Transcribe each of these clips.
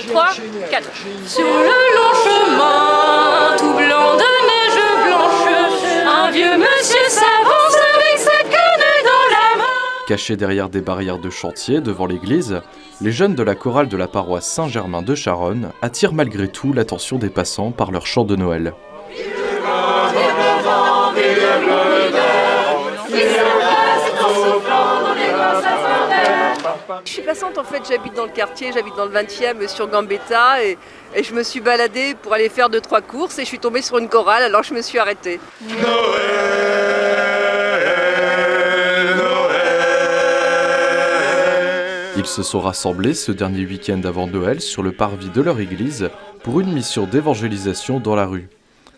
3, 4. Sur le long chemin, tout blanc de neige blanche, un vieux monsieur s'avance avec sa canne dans la main. Cachés derrière des barrières de chantier devant l'église, les jeunes de la chorale de la paroisse Saint-Germain de Charonne attirent malgré tout l'attention des passants par leur chant de Noël. Je suis passante en fait, j'habite dans le quartier, j'habite dans le 20e sur Gambetta et je me suis baladée pour aller faire 2-3 courses et je suis tombée sur une chorale, alors je me suis arrêtée. Ils se sont rassemblés ce dernier week-end avant Noël sur le parvis de leur église pour une mission d'évangélisation dans la rue.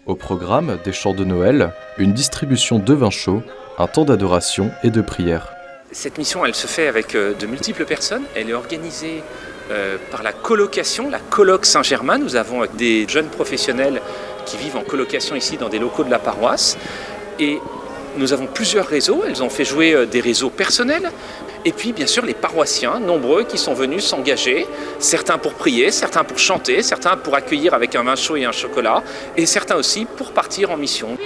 Au programme, des chants de Noël, une distribution de vin chaud, un temps d'adoration et de prière. Cette mission, elle se fait avec de multiples personnes. Elle est organisée par la colocation, la Coloc Saint-Germain. Nous avons des jeunes professionnels qui vivent en colocation ici dans des locaux de la paroisse. Et nous avons plusieurs réseaux. Elles ont fait jouer des réseaux personnels. Et puis, bien sûr, les paroissiens, nombreux, qui sont venus s'engager. Certains pour prier, certains pour chanter, certains pour accueillir avec un vin chaud et un chocolat. Et certains aussi pour partir en mission.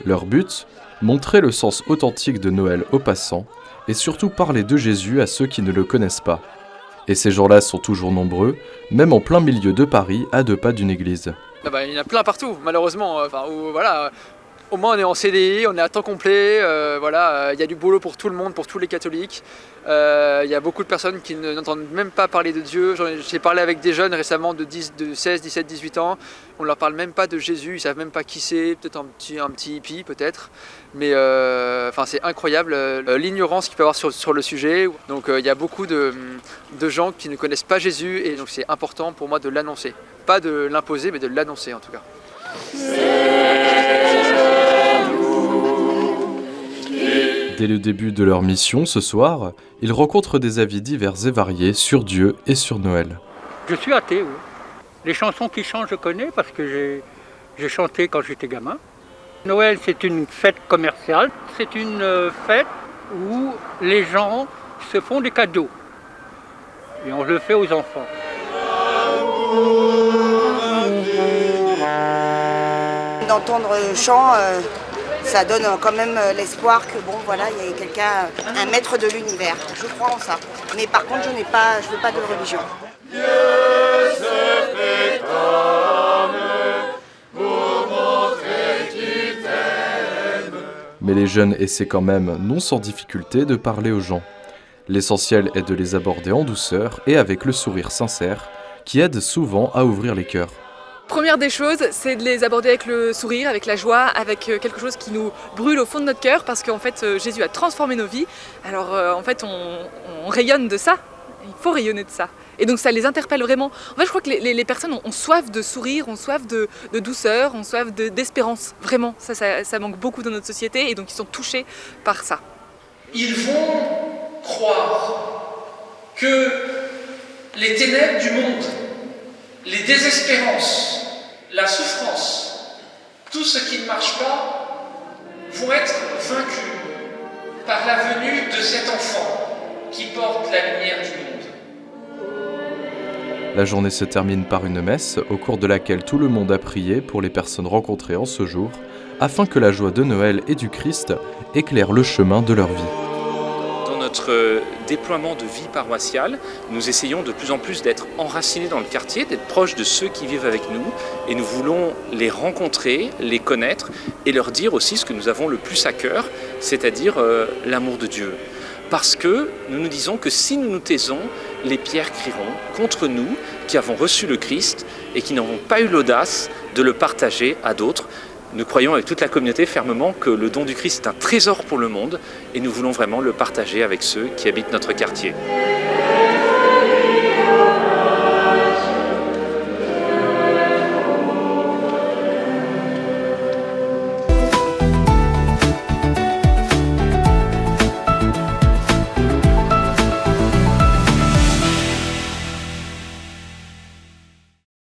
Leur but, montrer le sens authentique de Noël aux passants et surtout parler de Jésus à ceux qui ne le connaissent pas. Et ces gens-là sont toujours nombreux, même en plein milieu de Paris, à 2 pas d'une église. Il y en a plein partout, malheureusement. Au moins on est en CDI, on est à temps complet, il y a du boulot pour tout le monde, pour tous les catholiques. Il y a beaucoup de personnes qui n'entendent même pas parler de Dieu. J'ai parlé avec des jeunes récemment de 16, 17, 18 ans. On leur parle même pas de Jésus, ils savent même pas qui c'est, peut-être un petit hippie peut-être. Mais c'est incroyable l'ignorance qu'il peut y avoir sur le sujet. Donc il y a beaucoup de gens qui ne connaissent pas Jésus et donc c'est important pour moi de l'annoncer. Pas de l'imposer mais de l'annoncer en tout cas. Dès le début de leur mission, ce soir, ils rencontrent des avis divers et variés sur Dieu et sur Noël. Je suis athée, oui. Les chansons qui chantent, je connais parce que j'ai chanté quand j'étais gamin. Noël, c'est une fête commerciale. C'est une fête où les gens se font des cadeaux. Et on le fait aux enfants. D'entendre le chant, ça donne quand même l'espoir que il y a quelqu'un, un maître de l'univers. Je crois en ça. Mais par contre, je veux pas de religion. Dieu se fait homme pour montrer qu'il t'aime. Mais les jeunes essaient quand même, non sans difficulté, de parler aux gens. L'essentiel est de les aborder en douceur et avec le sourire sincère, qui aide souvent à ouvrir les cœurs. Première des choses, c'est de les aborder avec le sourire, avec la joie, avec quelque chose qui nous brûle au fond de notre cœur parce qu'en fait Jésus a transformé nos vies. Alors on rayonne de ça, il faut rayonner de ça. Et donc ça les interpelle vraiment. En fait je crois que les personnes ont soif de sourire, ont soif de douceur, ont soif d'espérance. Vraiment, ça manque beaucoup dans notre société et donc ils sont touchés par ça. Ils vont croire que les ténèbres du monde, les désespérances, la souffrance, tout ce qui ne marche pas, vont être vaincus par la venue de cet enfant qui porte la lumière du monde. La journée se termine par une messe, au cours de laquelle tout le monde a prié pour les personnes rencontrées en ce jour, afin que la joie de Noël et du Christ éclaire le chemin de leur vie. Notre déploiement de vie paroissiale, nous essayons de plus en plus d'être enracinés dans le quartier, d'être proches de ceux qui vivent avec nous et nous voulons les rencontrer, les connaître et leur dire aussi ce que nous avons le plus à cœur, c'est-à-dire l'amour de Dieu. Parce que nous nous disons que si nous nous taisons, les pierres crieront contre nous qui avons reçu le Christ et qui n'avons pas eu l'audace de le partager à d'autres. Nous croyons avec toute la communauté fermement que le don du Christ est un trésor pour le monde et nous voulons vraiment le partager avec ceux qui habitent notre quartier.